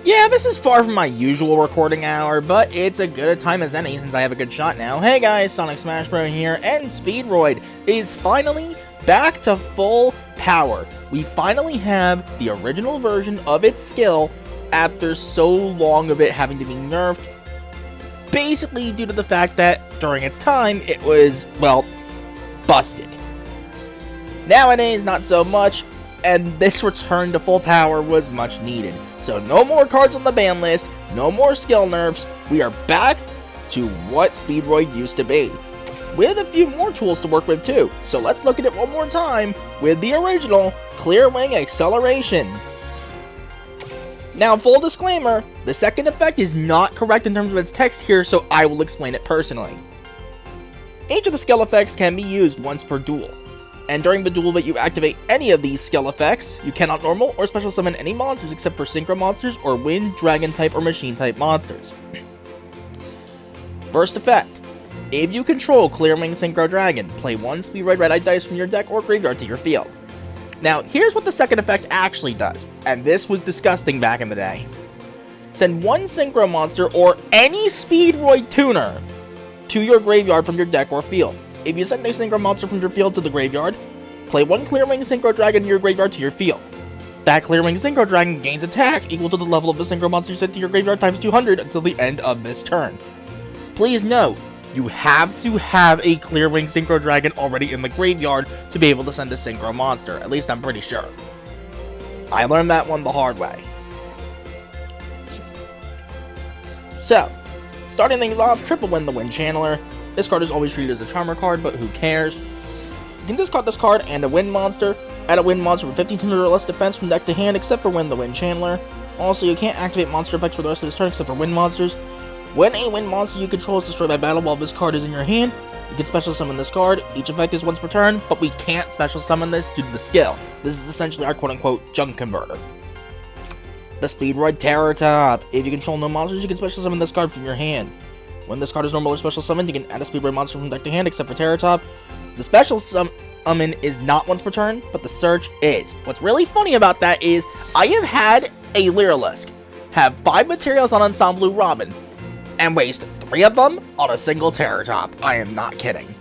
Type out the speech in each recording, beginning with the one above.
Yeah, this is far from my usual recording hour, but it's a good a time as any since I have a good shot now. Hey guys, Sonic Smash Bro here, and Speedroid is finally back to full power. We finally have the original version of its skill after so long of it having to be nerfed, basically due to the fact that during its time it was, well, busted. Nowadays, not so much, and this return to full power was much needed. So no more cards on the ban list, no more skill nerfs, we are back to what Speedroid used to be, with a few more tools to work with too. So let's look at it one more time with the original Clear Wing Acceleration. Now, full disclaimer, the second effect is not correct in terms of its text here, so I will explain it personally. Each of the skill effects can be used once per duel, and during the duel that you activate any of these skill effects, you cannot normal or special summon any monsters except for synchro monsters or wind, dragon type, or machine type monsters. First effect. If you control Clear Wing Synchro Dragon, play one Speedroid red-eye dice from your deck or graveyard to your field. Now, here's what the second effect actually does, and this was disgusting back in the day. Send one synchro monster or any Speedroid tuner to your graveyard from your deck or field. If you send a synchro monster from your field to the graveyard, play one Clear Wing Synchro Dragon in your graveyard to your field. That Clear Wing Synchro Dragon gains attack equal to the level of the synchro monster sent to your graveyard times 200 until the end of this turn. Please note, you have to have a Clear Wing Synchro Dragon already in the graveyard to be able to send a synchro monster, at least I'm pretty sure. I learned that one the hard way. So, starting things off, Triple Win the Wind Channeler. This card is always treated as a Charmer card, but who cares? You can discard this card and a Wind monster. Add a Wind monster with 1500 or less defense from deck to hand, except for Win the Wind Channeler. Also, you can't activate monster effects for the rest of this turn except for Wind monsters. When a Wind monster you control is destroyed by battle while this card is in your hand, you can special summon this card. Each effect is once per turn, but we can't special summon this due to the skill. This is essentially our quote-unquote junk converter. The Speedroid Terror Top. If you control no monsters, you can special summon this card from your hand. When this card is normal or special summoned, you can add a Speedroid monster from deck to hand except for Terror Top. The special summon is not once per turn, but the search is. What's really funny about that is, I have had a Lyrilisk have 5 materials on Ensemble Robin, and waste 3 of them on a single Terror Top. I am not kidding.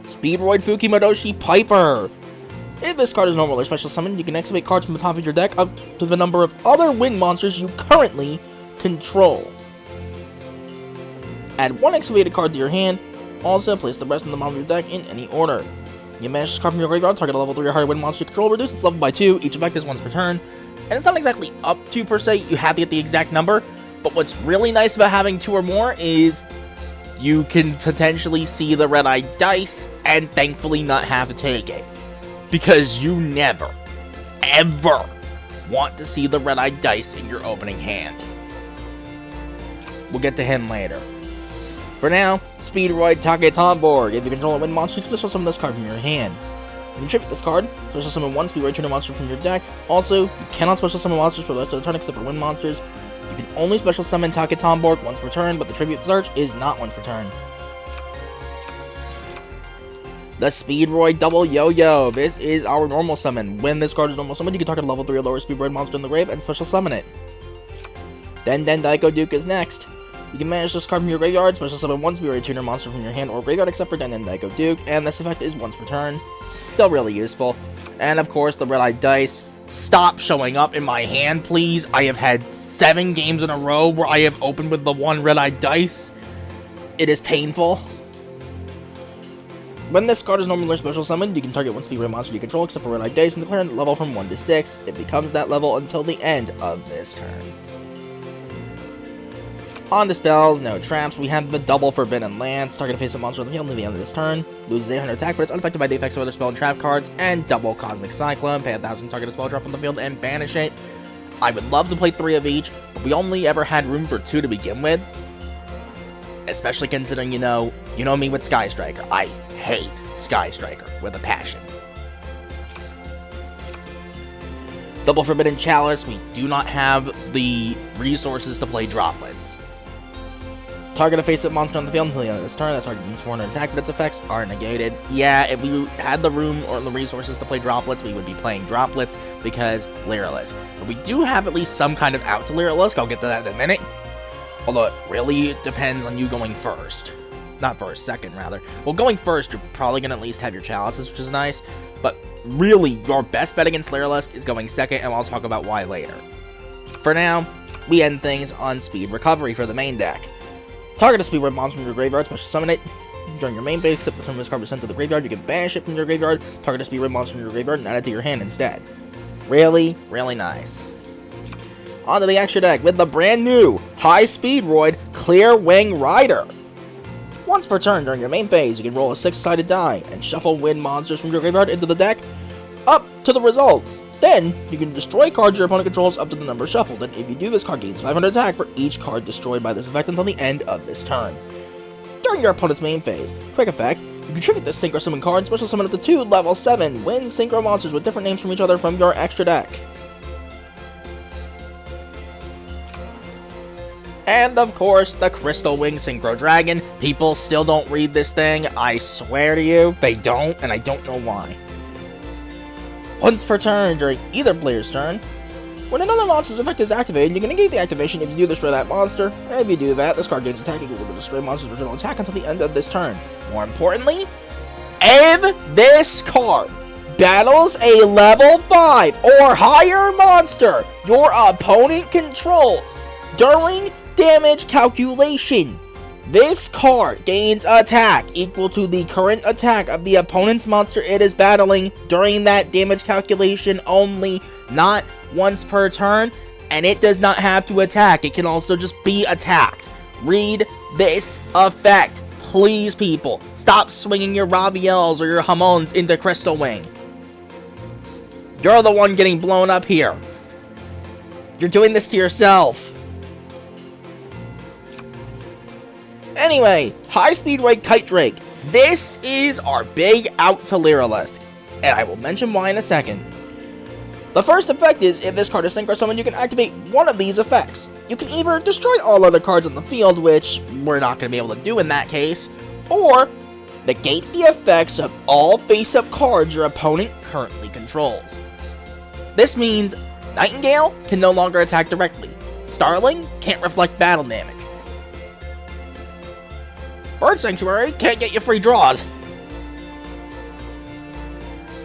Speedroid Fukimodoshi Piper. If this card is normal or special summoned, you can activate cards from the top of your deck up to the number of other wind monsters you currently control. Add 1 activated card to your hand. Also, place the rest of the bottom of your deck in any order. You manage this card from your graveyard, target a level 3 or higher wind monster you control, reduce its level by 2. Each effect is once per turn. And it's not exactly up to per se, you have to get the exact number. But what's really nice about having 2 or more is you can potentially see the red-eye dice and thankfully not have to take it. Because you never, ever want to see the red-eye dice in your opening hand. We'll get to him later. For now, Speedroid Taketomborg. If you control a wind monster, you can special summon this card from your hand. You can tribute this card, special summon 1 Speedroid tuner monster from your deck. Also, you cannot special summon monsters for the rest of the turn except for wind monsters. You can only special summon Taketomborg once per turn, but the tribute search is not once per turn. The Speedroid Double Yo-Yo. This is our normal summon. When this card is normal summoned, you can target a level 3 or lower Speedroid monster in the grave and special summon it. Then Daiko Duke is next. You can manage this card from your graveyard, special summon 1 Speedroid tuner monster from your hand or graveyard except for Daiko Duke, and this effect is once per turn. Still really useful. And of course, the red-eye dice. Stop showing up in my hand, please. I have had 7 games in a row where I have opened with the 1 red-eye dice. It is painful. When this card is normally special summoned, you can target 1 Speedroid monster you control except for red-eye dice and declare it level from 1 to 6. It becomes that level until the end of this turn. On to spells, no traps, we have the Double Forbidden Lance. Target a face-up monster on the field until the end of this turn. Loses 800 attack, but it's unaffected by the effects of other spell and trap cards. And Double Cosmic Cyclone. Pay 1,000, target a spell drop on the field, and banish it. I would love to play 3 of each, but we only ever had room for 2 to begin with. Especially considering, you know me with Sky Striker. I hate Sky Striker with a passion. Double Forbidden Chalice, we do not have the resources to play droplets. Target a face-up monster on the field until the end of this turn. That target gains 400 attack, but its effects are negated. Yeah, if we had the room or the resources to play droplets, we would be playing droplets because Lyrilisk. But we do have at least some kind of out to Lyrilisk. I'll get to that in a minute. Although it really depends on you going first. Not first, second rather. Well, going first, you're probably going to at least have your chalices, which is nice. But really, your best bet against Lyrilisk is going second, and I'll talk about why later. For now, we end things on Speed Recovery for the main deck. Target a Speedroid monster from your graveyard, special summon it. During your main phase, except the turn this card was sent to the graveyard, you can banish it from your graveyard, target a Speedroid monster from your graveyard, and add it to your hand instead. Really, really nice. Onto the extra deck with the brand new High Speedroid Clear Wing Rider. Once per turn during your main phase, you can roll a 6-sided die and shuffle wind monsters from your graveyard into the deck up to the result. Then, you can destroy cards your opponent controls up to the number shuffled, and if you do, this card gains 500 attack for each card destroyed by this effect until the end of this turn. During your opponent's main phase, quick effect, you contribute this Synchro Summon card, special summon up to 2 level 7 wind Synchro monsters with different names from each other from your extra deck. And of course, the Crystal Wing Synchro Dragon. People still don't read this thing, I swear to you, they don't, and I don't know why. Once per turn during either player's turn, when another monster's effect is activated, you can negate the activation if you do destroy that monster, and if you do that, this card gains attack equal to the destroy monster's original attack until the end of this turn. More importantly, if this card battles a level 5 or higher monster your opponent controls during damage calculation, this card gains attack equal to the current attack of the opponent's monster it is battling during that damage calculation only, not once per turn, and it does not have to attack, it can also just be attacked. Read this effect, please people. Stop swinging your Raviels or your Hamons into Crystal Wing. You're the one getting blown up here. You're doing this to yourself. Anyway, High Speedroid Kite Drake. This is our big out to Lyrilisk, and I will mention why in a second. The first effect is, if this card is Synchro Summoned, you can activate one of these effects. You can either destroy all other cards on the field, which we're not going to be able to do in that case, or negate the effects of all face-up cards your opponent currently controls. This means Nightingale can no longer attack directly. Starling can't reflect battle damage. Bird Sanctuary can't get you free draws.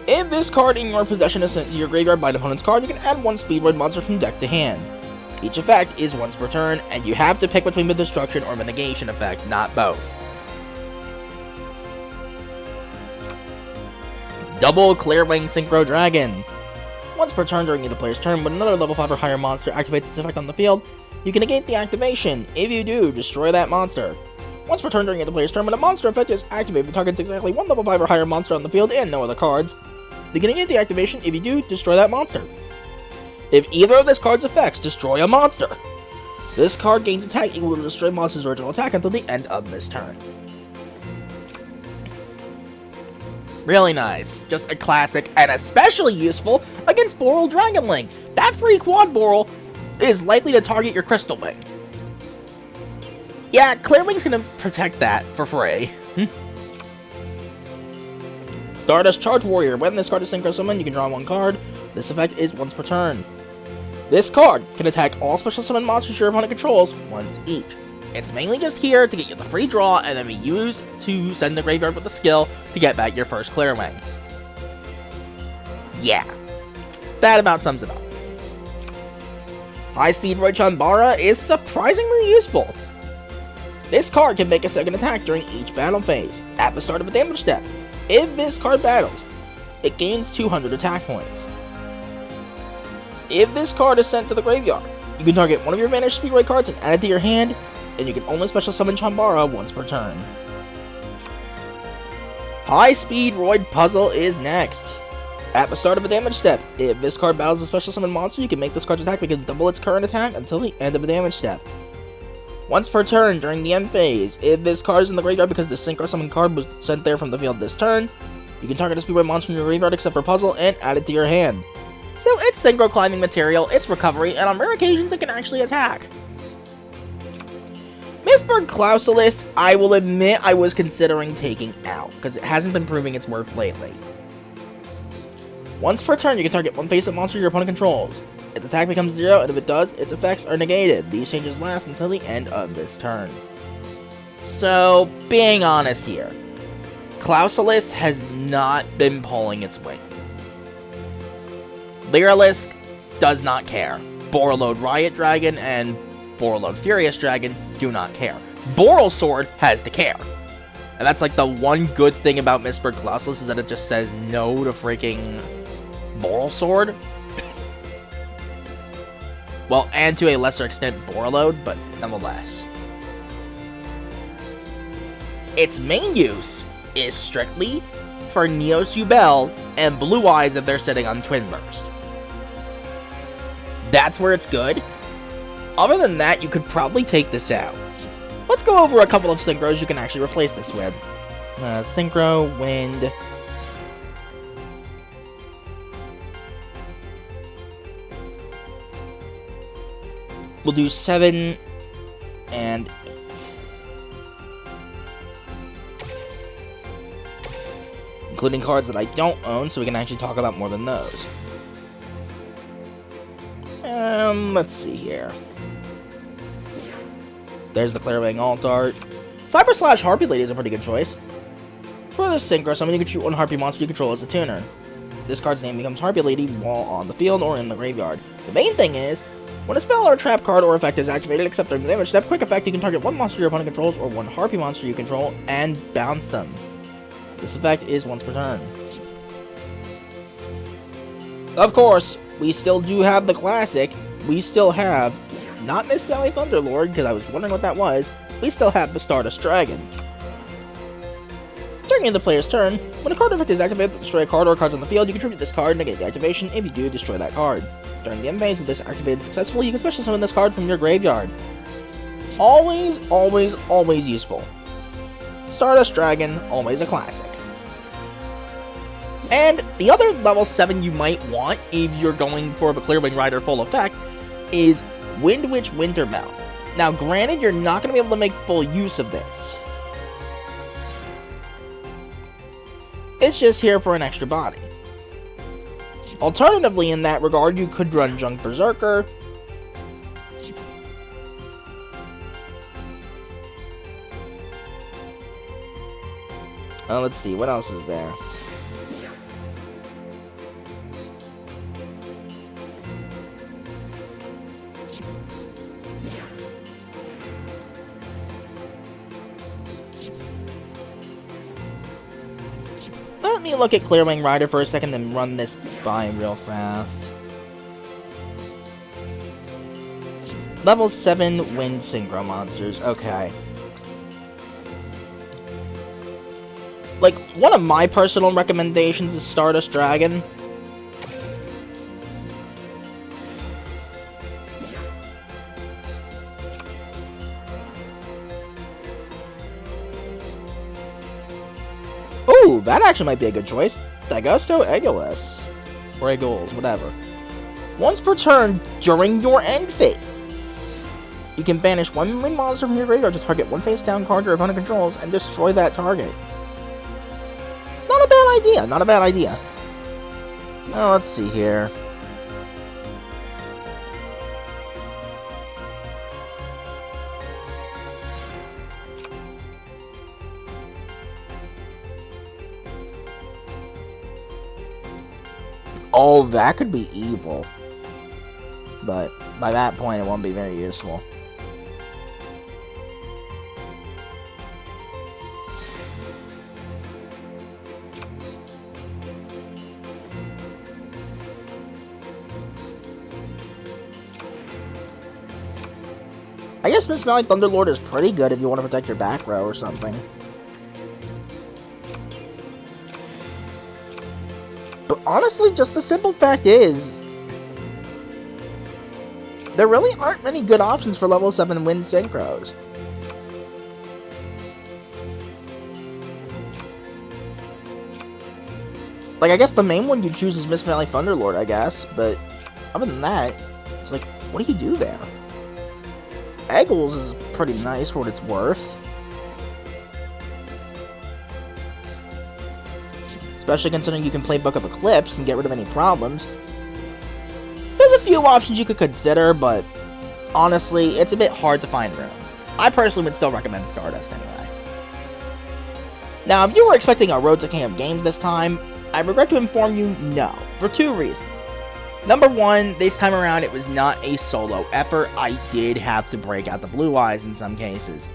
If this card in your possession is sent to your graveyard by an opponent's card, you can add one Speedroid monster from deck to hand. Each effect is once per turn, and you have to pick between the destruction or the negation effect, not both. Double Clearwing Synchro Dragon. Once per turn during either player's turn, when another level 5 or higher monster activates its effect on the field, you can negate the activation. If you do, destroy that monster. Once per turn during the player's turn, when a monster effect is activated, it targets exactly one level 5 or higher monster on the field and no other cards. You can negate the activation. If you do, destroy that monster. If either of this card's effects destroy a monster, this card gains attack equal to the destroy monster's original attack until the end of this turn. Really nice. Just a classic, and especially useful against Boral Dragon Link. That free quad Boral is likely to target your Crystal Wing. Yeah, Clearwing's gonna protect that for free. Stardust Charge Warrior. When this card is Synchro Summoned, you can draw one card. This effect is once per turn. This card can attack all special summon monsters your opponent controls once each. It's mainly just here to get you the free draw and then be used to send the graveyard with the skill to get back your first Clearwing. Yeah, that about sums it up. High Speedroid Chanbara is surprisingly useful. This card can make a second attack during each battle phase, at the start of a damage step. If this card battles, it gains 200 attack points. If this card is sent to the graveyard, you can target one of your vanished Speedroid cards and add it to your hand, and you can only special summon Chanbara once per turn. High Speedroid Puzzle is next. At the start of a damage step, if this card battles a special summon monster, you can make this card's attack begin double its current attack until the end of a damage step. Once per turn during the end phase, if this card is in the graveyard because the Synchro Summon card was sent there from the field this turn, you can target a Speedroid monster in your graveyard except for Puzzle and add it to your hand. So it's Synchro climbing material, it's recovery, and on rare occasions it can actually attack. Mistborn Clausulus, I will admit I was considering taking out, because it hasn't been proving its worth lately. Once per turn, you can target one face-up monster your opponent controls. Its attack becomes 0, and if it does, its effects are negated. These changes last until the end of this turn. So, being honest here, Clausulus has not been pulling its weight. Lyralisk does not care. Borreload Riot Dragon and Borreload Furious Dragon do not care. Boral Sword has to care. And that's like the one good thing about Mistborn Clausulus is that it just says no to freaking Boral Sword. Well, and to a lesser extent Borreload, but nonetheless. Its main use is strictly for Neos Yubel and Blue Eyes if they're sitting on Twin Burst. That's where it's good. Other than that, you could probably take this out. Let's go over a couple of synchros you can actually replace this with. Synchro, Wind. We'll do 7 and 8. Including cards that I don't own, so we can actually talk about more than those. Let's see here. There's the Clairwing Alt-Art. Cyber Slash Harpy Lady is a pretty good choice. For this synchro, summon you can shoot one Harpy monster you control as a tuner. This card's name becomes Harpy Lady while on the field or in the graveyard. The main thing is, when a spell or a trap card or effect is activated except during the damage step, quick effect, you can target one monster your opponent controls or one Harpy monster you control and bounce them. This effect is once per turn. Of course, we still do have the classic. We still have, not Mist Valley Thunderlord, because I was wondering what that was. We still have the Stardust Dragon. During the player's turn, when a card effect is activated to destroy a card or cards on the field, you contribute this card, negate the activation. If you do, destroy that card. During the end phase, if this activated successfully, you can special summon this card from your graveyard. Always, always, always useful. Stardust Dragon, always a classic. And the other level 7 you might want, if you're going for the Clearwing Rider full effect, is Wind Witch Winterbell. Now granted, you're not going to be able to make full use of this. It's just here for an extra body. Alternatively, in that regard, you could run Junk Berserker. Let's see, what else is there? Let me look at Clearwing Rider for a second, then run this by real fast. Level 7 Wind Synchro monsters, okay. Like, one of my personal recommendations is Stardust Dragon. Ooh, that actually might be a good choice. Daigusto Aegulus. Or Aeguls, whatever. Once per turn during your end phase, you can banish one wind monster from your graveyard to target one face down card your opponent controls and destroy that target. Not a bad idea, not a bad idea. Well, let's see here. Oh, that could be evil. But by that point, it won't be very useful. I guess Mist Valley Thunderlord is pretty good if you want to protect your back row or something. But honestly, just the simple fact is, there really aren't many good options for level 7 Wind Synchros. Like, I guess the main one you choose is Mist Valley Thunderlord, I guess, but other than that, it's like, what do you do there? Eggles is pretty nice for what it's worth. Especially considering you can play Book of Eclipse and get rid of any problems. There's a few options you could consider, but honestly, it's a bit hard to find room. I personally would still recommend Stardust anyway. Now, if you were expecting a Road to King of Games this time, I regret to inform you, no, for two reasons. Number one, this time around it was not a solo effort. I did have to break out the blue eyes in some cases.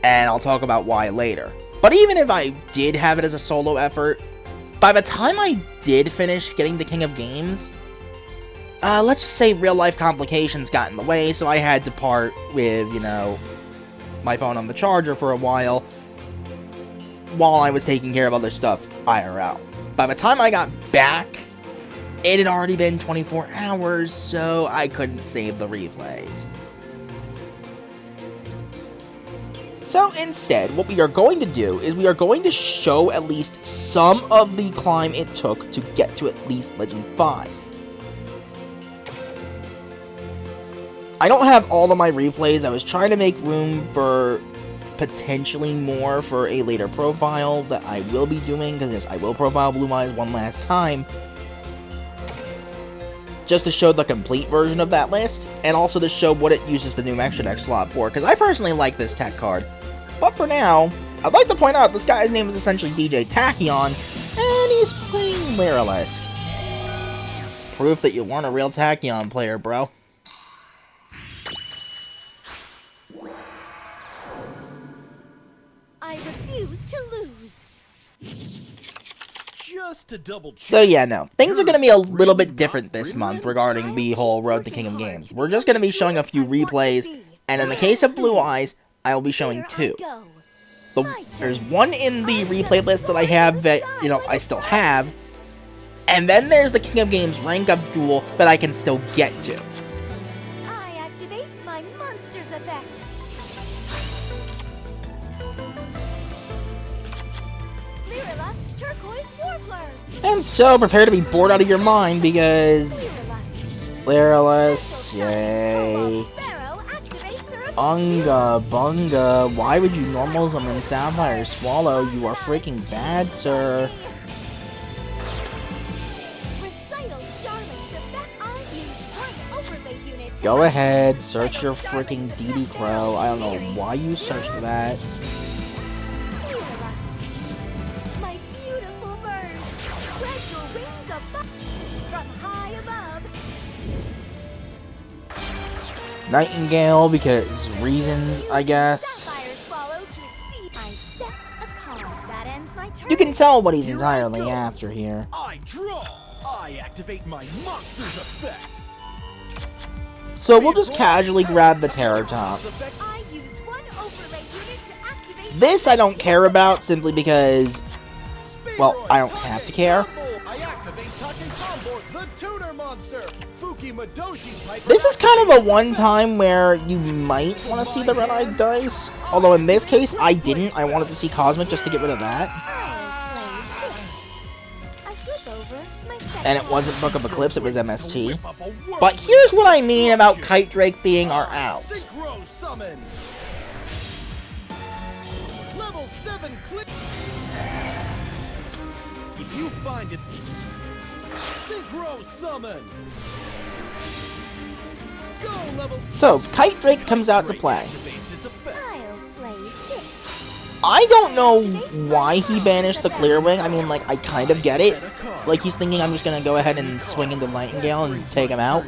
And I'll talk about why later. But even if I did have it as a solo effort, by the time I did finish getting the King of Games, let's just say real life complications got in the way, so I had to part with, you know, my phone on the charger for a while I was taking care of other stuff IRL. By the time I got back, it had already been 24 hours, so I couldn't save the replays. So instead, what we are going to do is we are going to show at least some of the climb it took to get to at least Legend 5. I don't have all of my replays. I was trying to make room for potentially more for a later profile that I will be doing, because yes, I will profile Blue Eyes one last time, just to show the complete version of that list, and also to show what it uses the new extra deck slot for, because I personally like this tech card. But for now, I'd like to point out this guy's name is essentially DJ Tachyon, and he's playing Lyrilisk. Proof that you weren't a real Tachyon player, bro. I refuse to lose. Just to double check. So yeah, no. Things are going to be a little bit different this month regarding the whole Road to King of Games. We're just going to be showing a few replays, and in the case of Blue Eyes, I will be showing two. There's one in the replay list that I have that, you know, I still have, and then there's the King of Games rank up duel that I can still get to. I activate my monster's effect. Lyrilisk Turquoise Warbler. And so, prepare to be bored out of your mind, because Lyrilisk, yay. Unga bunga, why would you normal summon Sapphire Swallow? You are freaking bad, sir. Go ahead, search your freaking DD Crow. I don't know why you searched that. My beautiful bird, spread your wings above, from high above. Nightingale, because reasons, I guess. You can tell what he's entirely after here. I draw. I activate my monster's effect. So we'll just casually grab the Terror Top. This I don't care about, simply because, well, I don't have to care. This is kind of a one-time where you might want to see the red-eyed dice. Although in this case, I didn't. I wanted to see Cosmic just to get rid of that. And it wasn't Book of Eclipse, it was MST. But here's what I mean about Kite Drake being our out. Level 7 click. If you find it, Synchro Summon. Go level. So, Kite Drake comes out to play. I don't know why he banished the Clear Wing. I mean, like, I kind of get it. Like, he's thinking I'm just gonna go ahead and swing into Nightingale and take him out.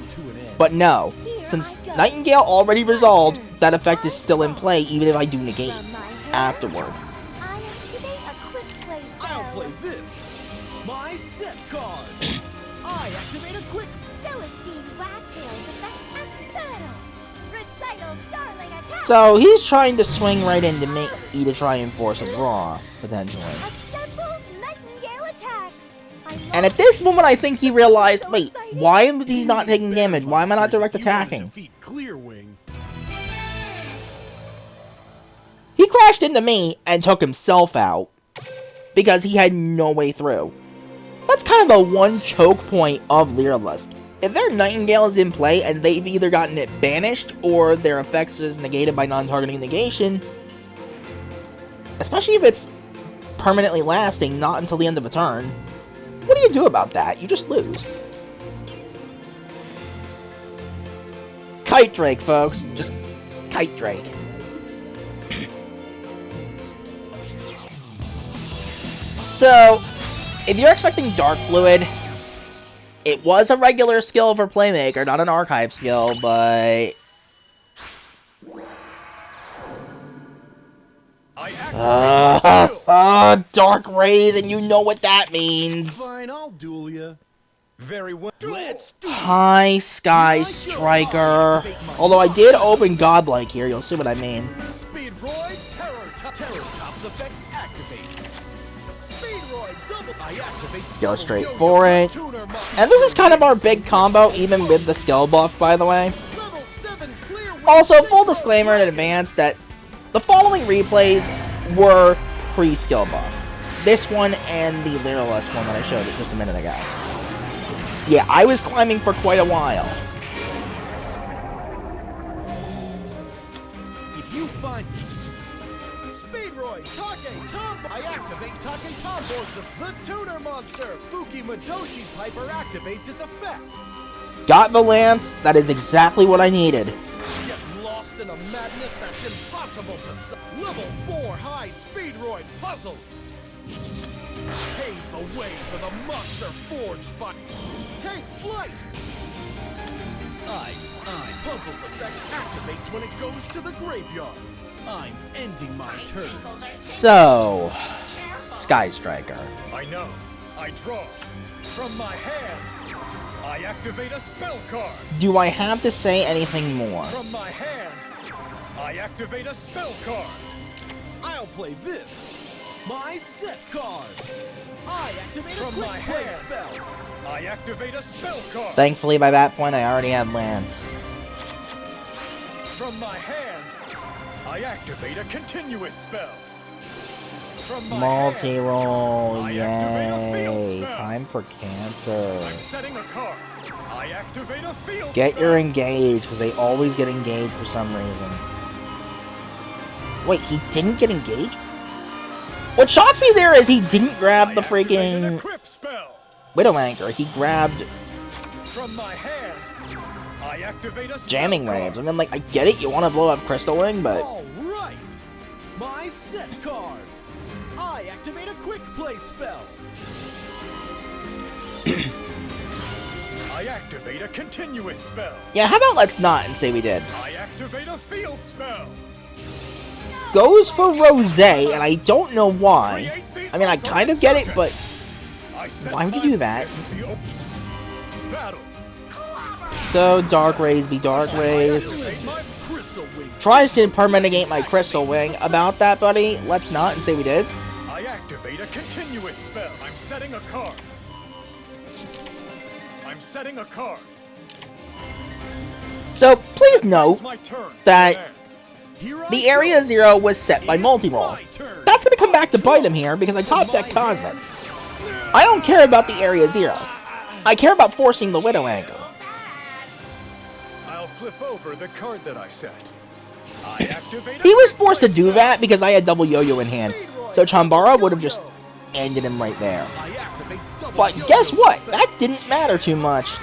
But no. Since Nightingale already resolved, that effect is still in play, even if I do negate afterward. I'll play this. My set card. I activate a quick. So he's trying to swing right into me to try and force a draw, potentially. And at this moment, I think he realized, wait, why am he not taking damage? Why am I not direct attacking? He crashed into me and took himself out because he had no way through. That's kind of the one choke point of Lyrilisk. if their Nightingale is in play and they've either gotten it banished or their effects is negated by non-targeting negation, especially if it's permanently lasting, not until the end of a turn, what do you do about that? You just lose. Kite Drake, folks. Just Kite Drake. So, if you're expecting Dark Fluid, it was a regular skill for Playmaker, not an archive skill, but... Dark Rays, and you know what that means. Fine, I'll duel ya. Very well. Let's do it. Hi, Sky Striker. Although I did open Godlike here, you'll see what I mean. Speedroid Terror Top's effect activates. Speedroid double. I activate. Go straight for it. And this is kind of our big combo, even with the skill buff, by the way. Level 7 clear. Also, full disclaimer in advance that the following replays were pre-skill buff. This one and the Lyralist one that I showed just a minute ago. Yeah, I was climbing for quite a while. If you find Speedroid Take Tom, I activate Take Tomboard's the Tuner Monster. Fuki Madoshi Piper activates its effect. Got the Lance. That is exactly what I needed. Get lost in a madness that's impossible to solve. Level 4 high Speedroid puzzle. Pave the way for the monster forged by. Take flight. Puzzle's effect activates when it goes to the graveyard. I'm ending my turn. So, Sky Striker. I know. I draw. From my hand, I activate a spell card. Do I have to say anything more? From my hand, I activate a spell card. I'll play this. My set card. I activate a quick play spell. I activate a spell card. Thankfully, by that point, I already had Lance. From my hand, I activate a continuous spell. From my Multi-roll, I activate a field yay. spell. Time for Cancer. I'm setting a card. I activate a field Get spell. your engage, because they always get engaged for some reason. Wait, he didn't get engaged? What shocks me there is he didn't grab the I activate an freaking equip spell. Widow Anchor. He grabbed From my hand, I activate a spell Jamming card. Waves. I mean, like, I get it, you want to blow up Crystal Wing, but... All right. My set card. I activate a quick play spell. I activate a continuous spell. Yeah, how about let's not and say we did? I activate a field spell. Goes for Rosé, and I don't know why. I mean, I kind of get it, but why would you do that? This is the battle. So, Dark Rays be Dark Rays. Activate my crystal wing. Tries to permanegate my Crystal Wing. About that, buddy, let's not and say we did. I activate a continuous spell. I'm setting a card. I'm setting a card. So, please note It's my turn. that Command. Here I the go. Area 0 was set by It's multi-roll. my turn. That's going to come back to bite him here because I top deck Cosmic. I don't care about the Area 0. I care about forcing the Widow Anchor. I'll flip over the card that I set. I activate. He was forced to do that because I had double Yo-Yo in hand. So Chambara would have just ended him right there. I activate double But yo-yo guess what? effect. That didn't matter too much.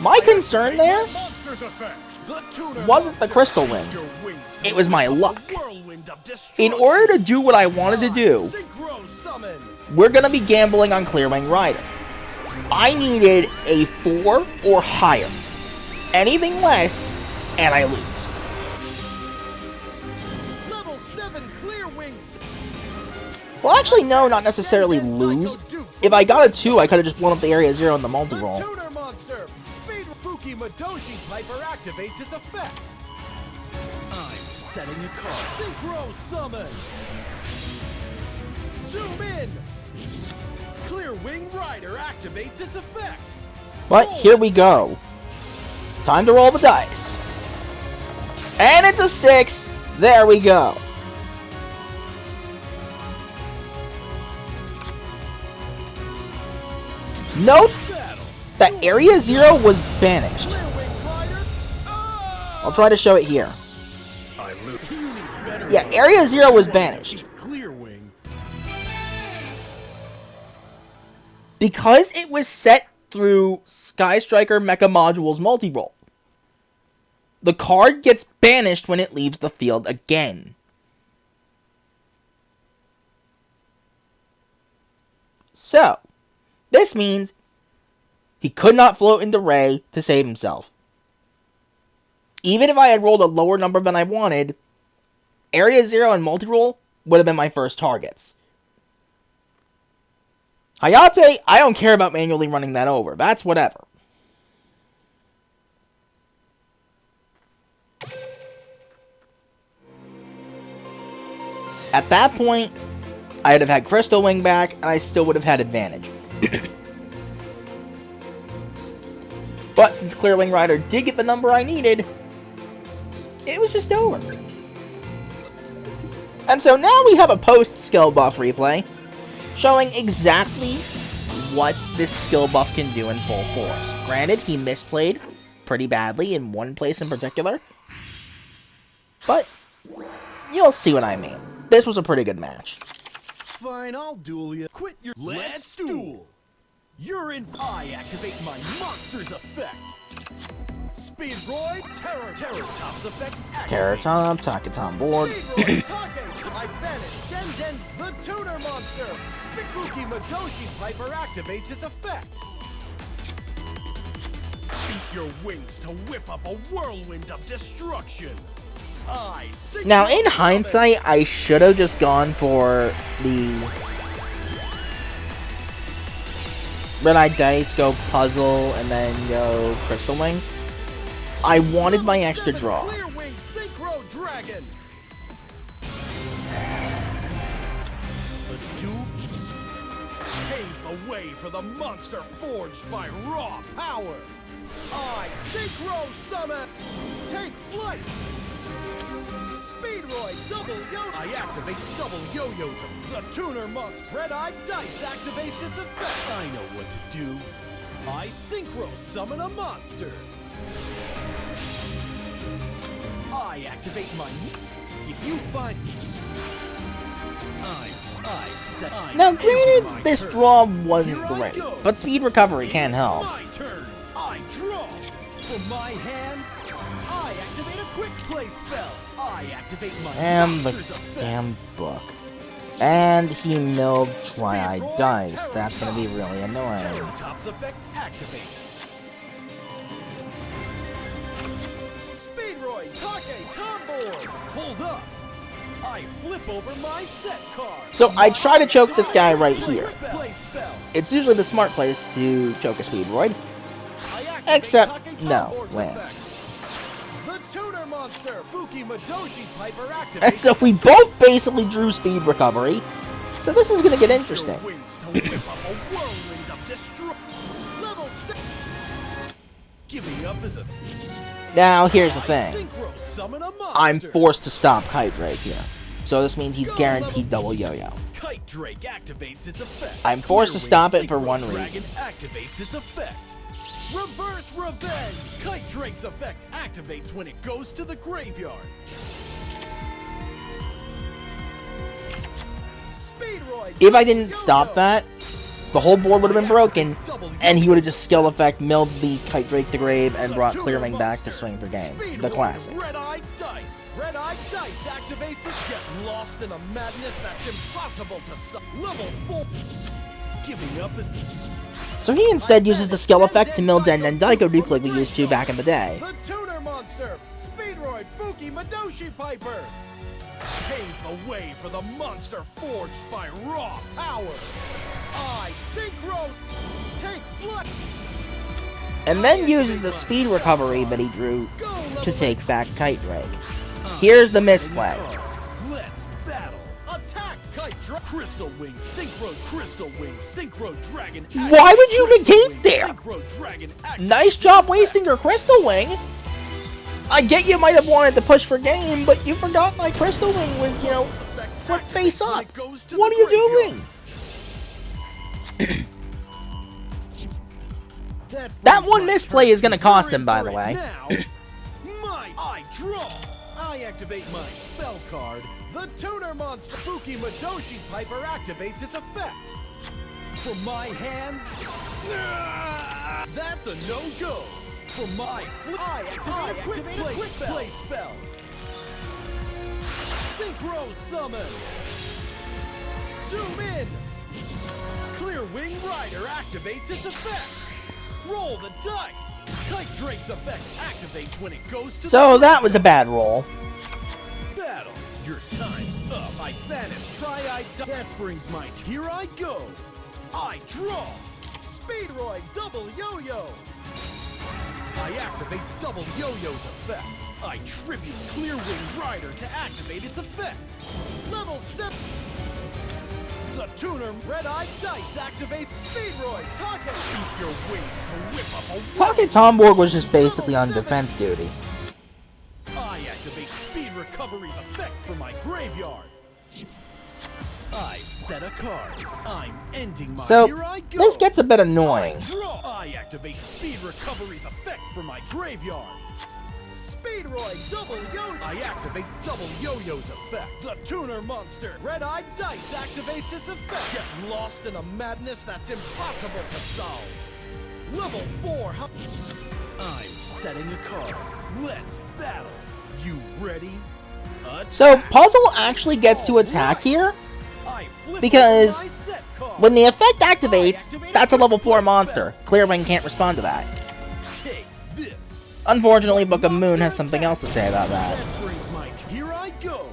My concern there Monster's effect. The tuner wasn't the monster. Crystal Wing. Your wings It was my luck. whirlwind of In destruction. order to do what I wanted to do, Synchro summon. we're going to be gambling on Clearwing Rider. I needed a 4 or higher. Anything less, and I lose. Level 7 clear wings. Well, actually, no, not necessarily lose. If I got a 2, I could have just blown up the Area 0 in the The multi-roll. tuner monster. Speed Fuki Madoshi Piper activates its effect. I'm setting a card. Synchro summon. Zoom in. Clear Wing Rider activates its effect. But here we go. Time to roll the dice. And it's a 6. There we go. Nope. Battle. that Area Zero was banished. Clear wing glider. Ah! I'll try to show it here. I lose. You need better Yeah, wings. Area Zero was Why banished. Clear wing. Because it was set through Sky Striker Mecha Module's multi-roll. The card gets banished when it leaves the field again. So, this means he could not float into Ray to save himself. Even if I had rolled a lower number than I wanted, Area Zero and multi-roll would have been my first targets. Hayate, I don't care about manually running that over. That's whatever. At that point, I'd have had Crystal Wing back, and I still would have had advantage. But since Clear Wing Rider did get the number I needed, it was just over. And so now we have a post-skill buff replay, showing exactly what this skill buff can do in full force. Granted, he misplayed pretty badly in one place in particular, but you'll see what I mean. This was a pretty good match. Fine, I'll duel you. Quit your. Let's duel. You're in. I activate my monster's effect. Speedroid, Terror-Top's effect. Terror-Top, Taketom board. Speedroid, Take. I banish Den the Tuner Monster. Spooky Madoshi Piper activates its effect. Beat your wings to whip up a whirlwind of destruction. Now, in hindsight, I should have just gone for the Red Eye Dice, go Puzzle, and then go Crystal Wing. I wanted my extra draw. Clear Wing Synchro Dragon. Let's do. Pave the way for the monster forged by raw power. I Synchro Summon. Take flight. Speedroid double yo. I activate double yo-yos of the Tuner Monster. Red Eye Dice activates its effect. I know what to do. I Synchro Summon a monster. I activate my. If you find. Now, granted, this draw wasn't great, but speed recovery can help. My turn. I draw. From my hand, I activate a quick play spell. I activate my And the monster's effect. damn book. And he milled Tri-Eye Dice. That's gonna be really annoying. Terror-Top's effect activates. Speedroid, Take, Tomboard. Hold up. I flip over my set card. So I try to choke this guy right here. Play spell. It's usually the smart place to choke a Speedroid. I activate Except, Take no, Tomboard's Lance. effect. The Tuner Monster, Fuki Madoshi Piper activates. And so we both basically drew speed recovery. So this is gonna get interesting. Your wings to whip up a whirlwind of destruction. Level 6. Giving up is a. Now, here's the thing. Synchro summon a monster. I'm forced to stop Kite Drake here. So this means he's guaranteed double yo-yo. Kite Drake activates its effect. I'm forced to Clear stop Wing it for Synchro one Dragon reason. activates its effect. Reverse Revenge. Kite Drake's effect activates when it goes to the graveyard. Speedroid. If I didn't stop that, the whole board would have been broken, and he would have just skill effect milled the Kite Drake to grave and brought Clear Wing back to swing for game. The classic. Red Eye Dice. Red Eye Dice activates it. Get lost in a madness that's impossible to solve. Level 4. Giving up is. So he instead uses the skill effect to mill Den Daiko Duke like we used to back in the day. The Tuner Monster. Speedroid Fuki Madoshi Piper. Pave the way for the monster forged by raw power. I Synchro. Take flight. And then uses the speed recovery that he drew to take back Kite Drake. Here's the misplay. Let's battle. Attack Kite Drake. Crystal Wing Synchro Dragon. Why would you negate there? Synchro Dragon Nice job wasting your Crystal Wing. I get you might have wanted to push for game, but you forgot my Crystal Wing was, you know, flip face up. What are you doing? That one misplay is going to cost him, by the way. Now, I draw. I activate my spell card. The tuner monster Fuki Madoshi Piper activates its effect. From my hand, that's a no-go. From my I activate a quick play spell. Synchro summon. Zoom in. Clear Wing Rider activates its effect. Roll the dice. Kite Drake's effect activates when it goes to So that was a bad roll. battle. Your time's up. I banish Tri-Eye. That brings my here I go. I draw. Speedroid double yo-yo. I activate double yo-yo's effect. I tribute Clear Wing Rider to activate its effect. Level 7. The tuner Red-Eye Dice activates Speedroid. Taka, keep your wings to whip up a Talking Tomborg was just basically on defense duty. I activate Speed Recovery's effect for my graveyard. I set a card. I'm ending my So, here I go. this gets a bit annoying. Draw. I activate Speed Recovery's effect for my graveyard. Speedroid double yo. I activate double yo-yo's effect. The tuner monster Red-Eye Dice activates its effect. Get lost in a madness that's impossible to solve. Level 4. I'm setting a card. Let's battle. You ready? Attack. So, Puzzle actually gets to attack here, I flip because over my set card. when the effect activates, that's a level 4 monster. Clearwing can't respond to that. Take this. Unfortunately, Book of Moon has something else to say about that. That brings my here I go.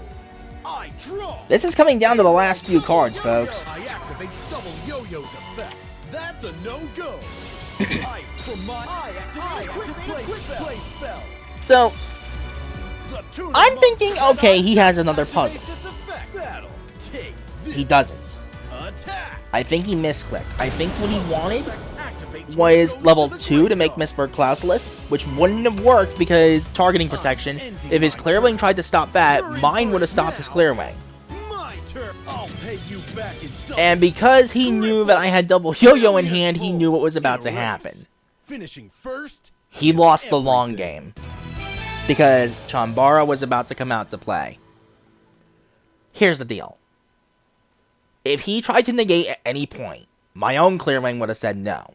I draw. This is coming down to the last few cards, folks. I activate double yo-yo's effect. That's a no-go. I activate a quick play spell. So, The tuner I'm thinking, monster okay, he has Red-Eye another Dice puzzle. activates its effect. Battle. Take this. he doesn't. Attack. I think he misclicked. I think what he wanted Activates when was it goes level to the 2 to make graveyard. Mistborg Clouseless, which wouldn't have worked because targeting protection. If his Clearwing tried to stop that, mine would have stopped his Clearwing. My turn. I'll pay you back in double. And because he knew that I had double yo-yo in hand, he knew what was about to happen. Finishing first. He is lost the long everything. game. Because Chambara was about to come out to play. Here's the deal. If he tried to negate at any point, my own Clearwing would have said no.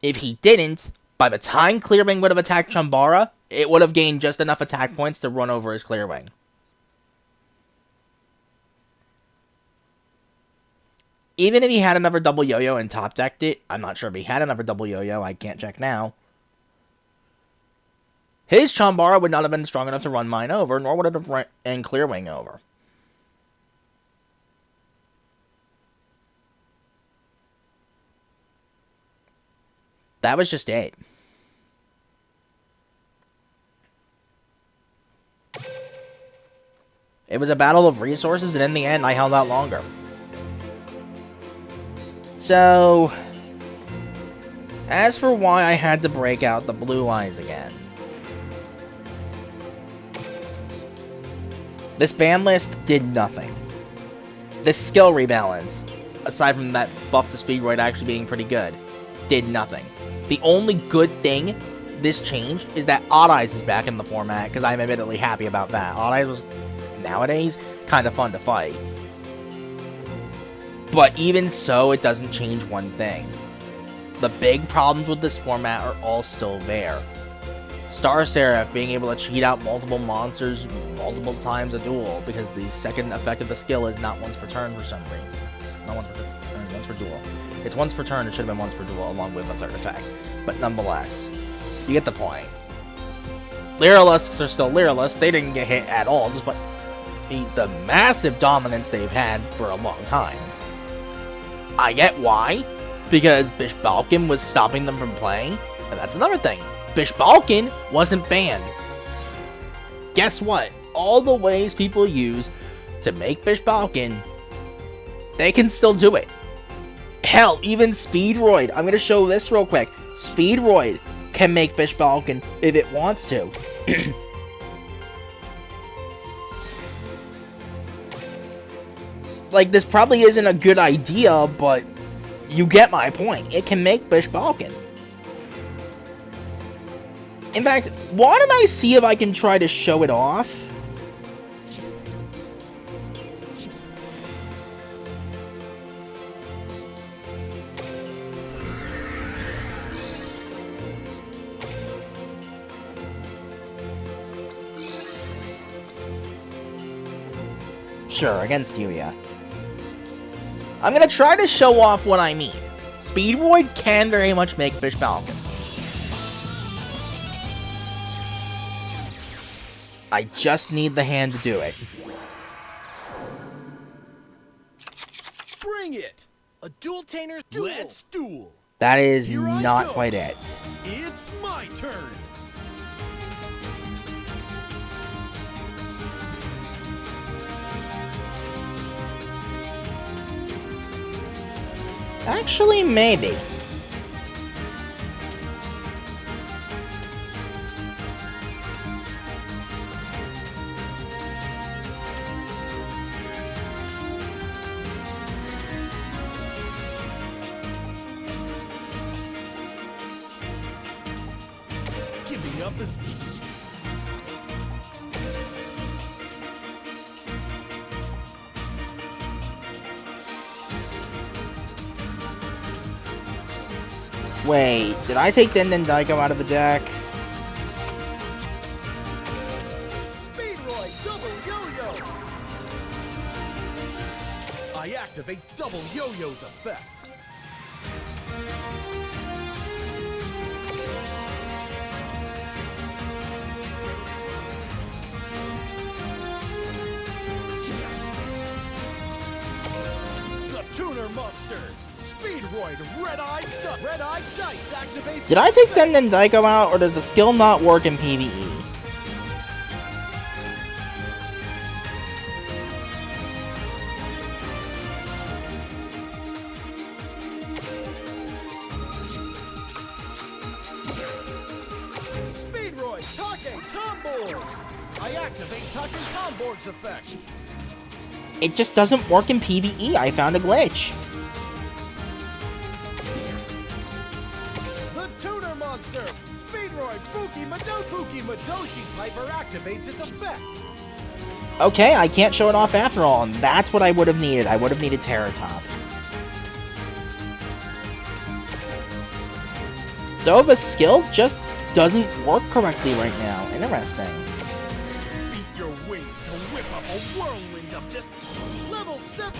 If he didn't, by the time Clearwing would have attacked Chambara, it would have gained just enough attack points to run over his Clearwing. Even if he had another double yo-yo and top decked it, I'm not sure if he had another double yo-yo, I can't check now. His Chambara would not have been strong enough to run mine over, nor would it have run and Clearwing over. That was just it. It was a battle of resources, and in the end, I held out longer. So, as for why I had to break out the blue eyes again. This ban list did nothing. This skill rebalance, aside from that buff to Speedroid actually being pretty good, did nothing. The only good thing this changed is that Odd Eyes is back in the format, because I'm admittedly happy about that. Odd Eyes was, nowadays, kind of fun to fight. But even so, it doesn't change one thing. The big problems with this format are all still there. Star Seraph being able to cheat out multiple monsters multiple times a duel, because the second effect of the skill is not once per turn for some reason. Not once per turn, once per duel. It's once per turn, it should have been once per duel, along with a third effect. But nonetheless, you get the point. Lyrilusks are still Lyrilusks, they didn't get hit at all, despite the massive dominance they've had for a long time. I get why, because Bish Balkan was stopping them from playing, and that's another thing. Bish Balkan wasn't banned. Guess what? All the ways people use to make Bish Balkan, they can still do it. Hell, even Speedroid. I'm going to show this real quick. Speedroid can make Bish Balkan if it wants to. Like, this probably isn't a good idea, but you get my point. It can make Bish Balkan. In fact, why don't I see if I can try to show it off? Sure, against you, yeah. I'm gonna try to show off what I mean. Speedroid can very much make Bish Balkan. I just need the hand to do it. Bring it! A dual-tainer's duel! Let's duel! That is Here I not go. quite it. It's my turn! Actually, maybe. Giving up is... Wait, did I take Den Daiko out of the deck? Speedroid double yo-yo! I activate double yo-yo's effect. The Tuner Monster! Speedroid Red-Eye Dice activates... Did I take Den Daiko out, or does the skill not work in PvE? Speedroid Take Tomboard! I activate Take Tomboard's effect. It just doesn't work in PvE. I found a glitch. The Tuner Monster! Speedroid Fuki Madoshi Piper activates its effect. Okay, I can't show it off after all, and that's what I would have needed. I would have needed Terror Top. So the skill just doesn't work correctly right now. Interesting. Beat your wings to whip up a whirlwind of this level 7.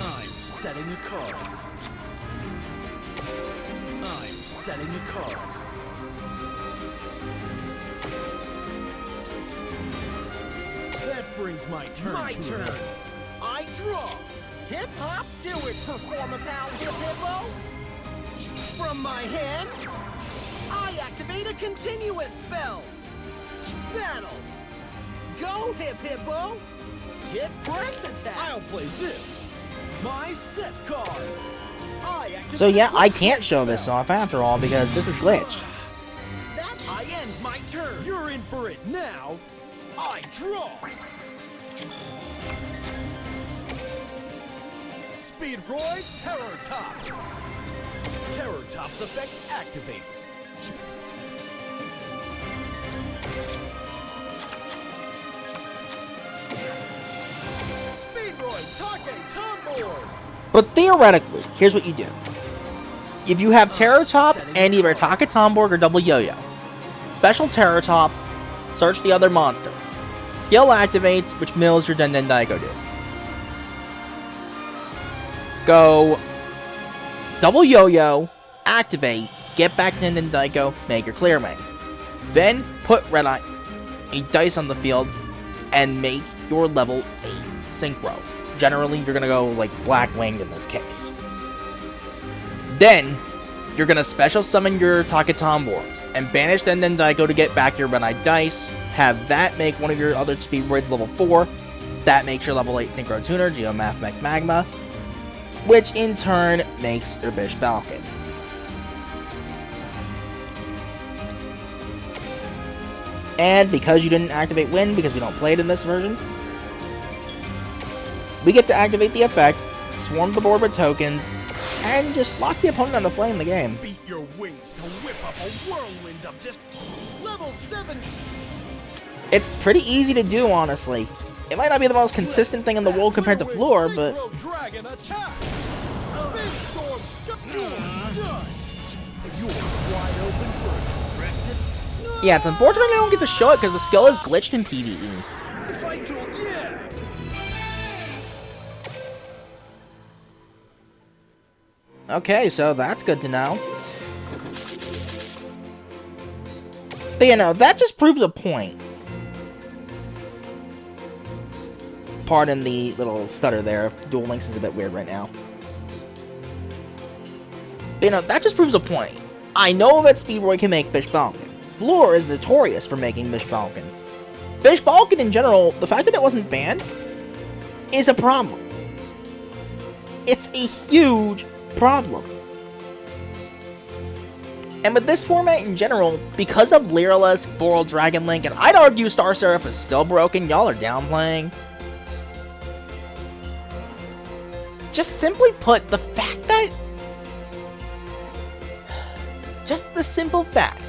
I'm setting a card. I'm setting a card. That brings my turn. My turn. I draw. Hip hop, do it, Performer Pal Hip Hippo. From my hand, I activate a continuous spell. Battle. Go, Hip Hippo. Hit press attack. I'll play this. My set card. I activate So yeah, I can't quick show this spell. off after all because this is glitched. I end my turn. You're in for it now. I draw. Speedroid Terror Top. Terror Top's effect activates. Speedroid Take Tomboard. But theoretically, here's what you do. If you have Terror Top and either Taka Tomborg or Double Yo-Yo, Special Terror Top, search the other monster. Skill activates, which mills your Den Daiko did. Go Double Yo-Yo, activate, get back Den Daiko, make your clear wing. Then put Red-Eye a dice on the field and make your level 8 synchro. Generally, you're gonna go like Black Winged in this case. Then, you're gonna special summon your Takatombor and banish Den Daiko to get back your Red-Eye dice. Have that make one of your other Speedroids level 4. That makes your level 8 Synchro Tuner, Geomath Mech Magma, which in turn makes your Bish And because you didn't activate Wind, because we don't play it in this version, we get to activate the effect, swarm the board with tokens, and just lock the opponent into playing the game. Beat your wings to whip up a whirlwind of just level 7. It's pretty easy to do, honestly. It might not be the most consistent thing in the world compared to Floor, but... Dragon attack. Speedstorm, you're done. You're wide open for a yeah, it's unfortunate I don't get to show it because the skill is glitched in PvE. If I do, yeah. Okay, so that's good to know. But you know, that just proves a point. Pardon the little stutter there. Duel Links is a bit weird right now. But you know, that just proves a point. I know that Speedroid can make Bish Balkan. Floor is notorious for making Bish Balkan. Bish Balkan in general, the fact that it wasn't banned is a problem. It's a huge problem. And with this format in general, because of Lyralisk, Boral, Dragon Link, and I'd argue Star Seraph is still broken, y'all are downplaying. Just simply put, the fact that... just the simple fact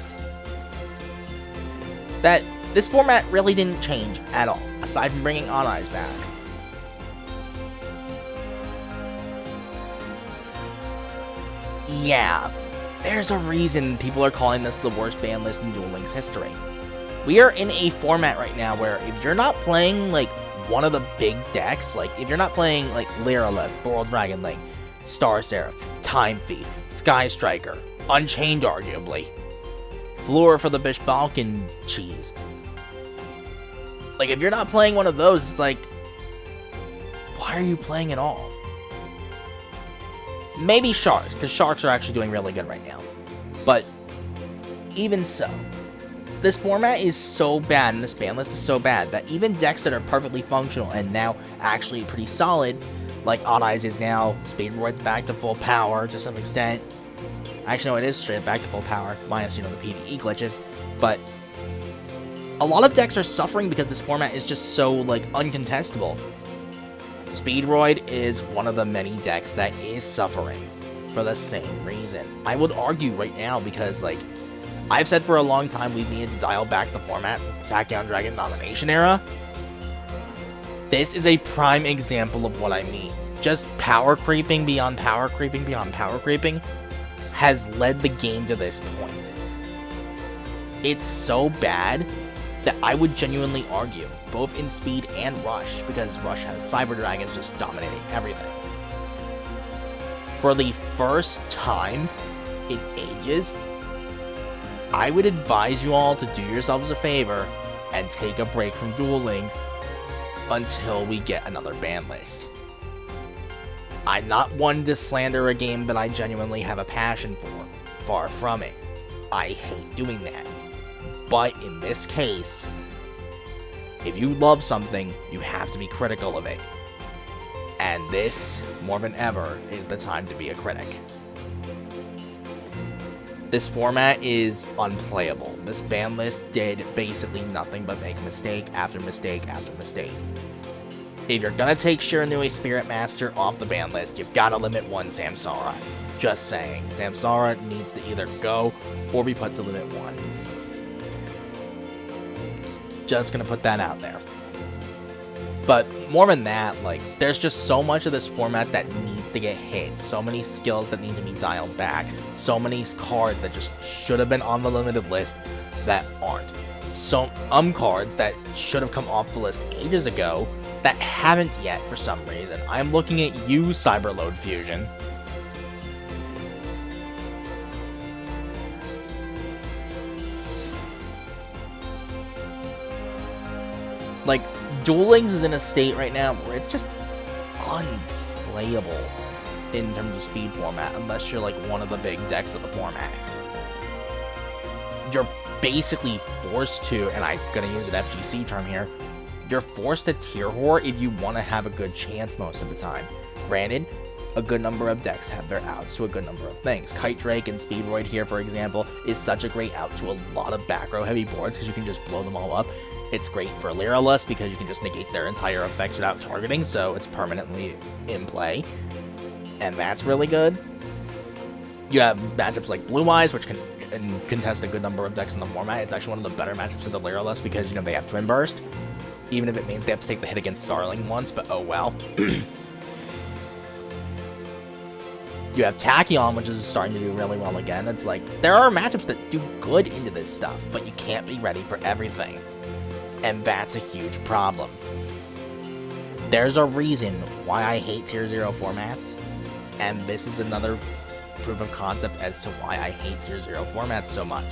that this format really didn't change at all, aside from bringing On Eyes back. Yeah, there's a reason people are calling this the worst ban list in Duel Links history. We are in a format right now where if you're not playing, like, one of the big decks, like, if you're not playing, like, Lyralisk, Boral Dragon Link, Star Seraph, Time Thief, Sky Striker, Unchained arguably, Floor for the Bish Balkan cheese. Like, if you're not playing one of those, it's like, why are you playing at all? Maybe Sharks, because Sharks are actually doing really good right now. But, even so, this format is so bad, and this ban list is so bad, that even decks that are perfectly functional and now actually pretty solid, like On Eyes is now, Speedroid's back to full power to some extent. Actually, no, it is straight back to full power, minus, you know, the PvE glitches. But a lot of decks are suffering because this format is just so, like, uncontestable. Speedroid is one of the many decks that is suffering for the same reason. I would argue right now because, like, I've said for a long time we've needed to dial back the format since the Attack Down Dragon Domination era. This is a prime example of what I mean. Just power creeping beyond power creeping beyond power creeping has led the game to this point. It's so bad that I would genuinely argue, both in Speed and Rush, because Rush has Cyber Dragons just dominating everything. For the first time in ages, I would advise you all to do yourselves a favor and take a break from Duel Links until we get another ban list. I'm not one to slander a game that I genuinely have a passion for. Far from it. I hate doing that. But in this case, if you love something, you have to be critical of it. And this, more than ever, is the time to be a critic. This format is unplayable. This ban list did basically nothing but make mistake after mistake after mistake. If you're gonna take Shiranui Spirit Master off the ban list, you've gotta limit one Samsara. Just saying. Samsara needs to either go or be put to limit 1. Just gonna put that out there. But more than that, like, there's just so much of this format that needs to get hit. So many skills that need to be dialed back. So many cards that just should have been on the limited list that aren't. So cards that should have come off the list ages ago that haven't yet for some reason. I'm looking at you, Cyberload Fusion. Like, Duel Links is in a state right now where it's just unplayable in terms of speed format, unless you're like one of the big decks of the format. You're basically forced to, and I'm gonna use an FGC term here, you're forced to tier whore if you want to have a good chance most of the time. Granted, a good number of decks have their outs to a good number of things. Kite Drake and Speedroid here, for example, is such a great out to a lot of back row heavy boards because you can just blow them all up. It's great for Lyralus because you can just negate their entire effects without targeting, so it's permanently in play. And that's really good. You have matchups like Blue Eyes, which can contest a good number of decks in the format. It's actually one of the better matchups in the Lyralus because, you know, they have Twin Burst. Even if it means they have to take the hit against Starling once, but oh well. You have Tachyon, which is starting to do really well again. It's like, there are matchups that do good into this stuff, but you can't be ready for everything. And that's a huge problem. There's a reason why I hate Tier 0 formats, and this is another proof of concept as to why I hate Tier 0 formats so much.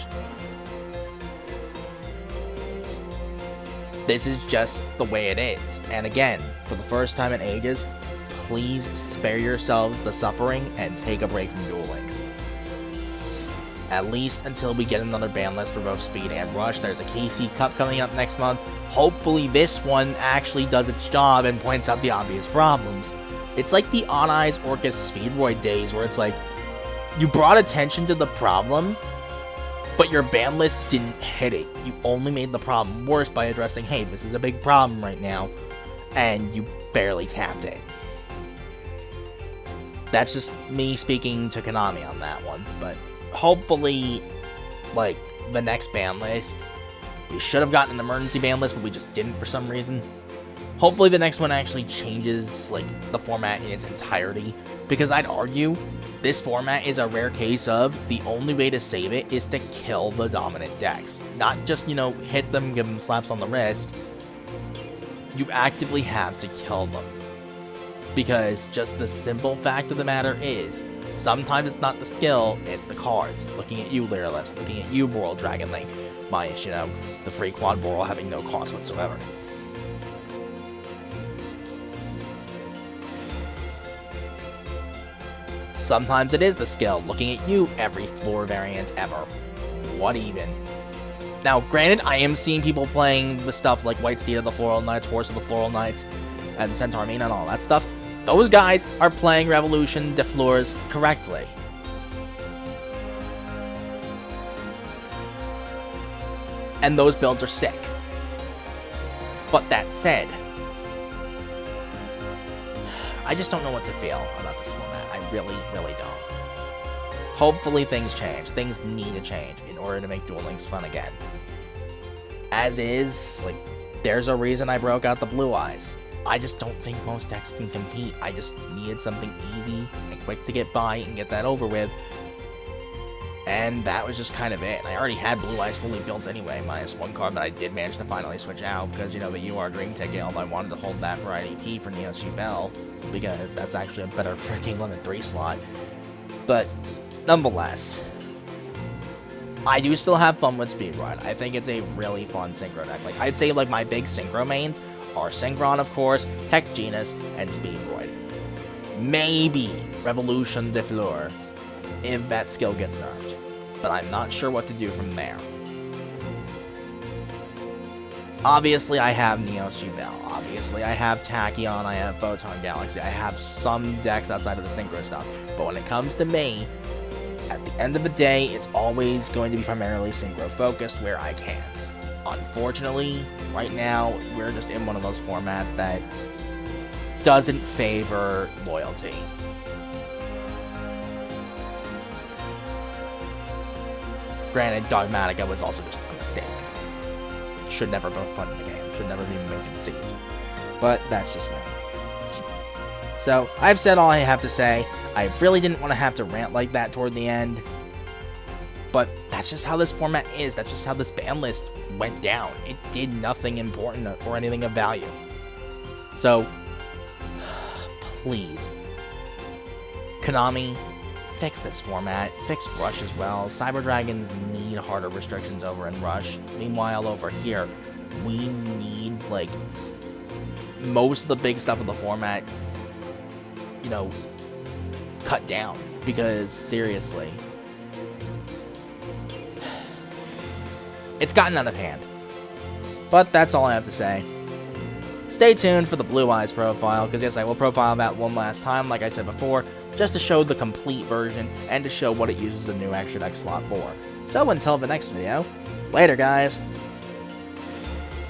This is just the way it is. And again, for the first time in ages, please spare yourselves the suffering and take a break from Duel Links. At least until we get another ban list for both Speed and Rush. There's a KC Cup coming up next month. Hopefully this one actually does its job and points out the obvious problems. It's like the On Eyes Orcus Speedroid days where it's like, you brought attention to the problem, but your ban list didn't hit it. You only made the problem worse by addressing, hey, this is a big problem right now, and you barely tapped it. That's just me speaking to Konami on that one, but hopefully, like, the next ban list, we should have gotten an emergency ban list, but we just didn't for some reason. Hopefully the next one actually changes, like, the format in its entirety, because I'd argue this format is a rare case of the only way to save it is to kill the dominant decks. Not just, you know, hit them, give them slaps on the wrist. You actively have to kill them. Because just the simple fact of the matter is, sometimes it's not the skill, it's the cards. Looking at you, Lyralus, looking at you, Boral Dragon Link, minus, you know, the free quad Boral having no cost whatsoever. Sometimes it is the skill, looking at you, every floor variant ever. What even? Now, granted, I am seeing people playing with stuff like White Steed of the Floral Knights, Horse of the Floral Knights, and Centaur Mina and all that stuff. Those guys are playing Revolution de Fleurs correctly. And those builds are sick. But that said, I just don't know what to feel about this format. I really, really don't. Hopefully things change. Things need to change in order to make Duel Links fun again. As is, like, there's a reason I broke out the Blue Eyes. I just don't think most decks can compete. I just needed something easy and quick to get by and get that over with. And that was just kind of it. And I already had Blue Eyes fully built anyway, minus one card, but I did manage to finally switch out because, you know, the UR Dream ticket, although I wanted to hold that for IDP for Neo Bell, because that's actually a better freaking limit 3 slot. But nonetheless, I do still have fun with Speedroid. I think it's a really fun synchro deck. Like, I'd say, like, my big synchro mains are Synchron, of course, Tech Genus, and Speedroid. Maybe Revolution de Fleur, if that skill gets nerfed. But I'm not sure what to do from there. Obviously, I have Neo Bell. Obviously, I have Tachyon, I have Photon Galaxy. I have some decks outside of the synchro stuff. But when it comes to me, at the end of the day, it's always going to be primarily synchro focused where I can. Unfortunately, right now, we're just in one of those formats that doesn't favor loyalty. Granted, Dogmatica was also just a mistake. Should never be put in the game. Should never be even conceived. But that's just me. So, I've said all I have to say. I really didn't want to have to rant like that toward the end. But that's just how this format is. That's just how this ban list went down. It did nothing important or anything of value. So, please, Konami, fix this format. Fix Rush as well. Cyber Dragons need harder restrictions over in Rush. Meanwhile, over here, we need, like, most of the big stuff in the format, you know, cut down. Because, seriously, it's gotten out of hand. But that's all I have to say. Stay tuned for the Blue Eyes profile, because yes, I will profile that one last time, like I said before, just to show the complete version, and to show what it uses the new Extra Deck slot for. So until the next video, later guys!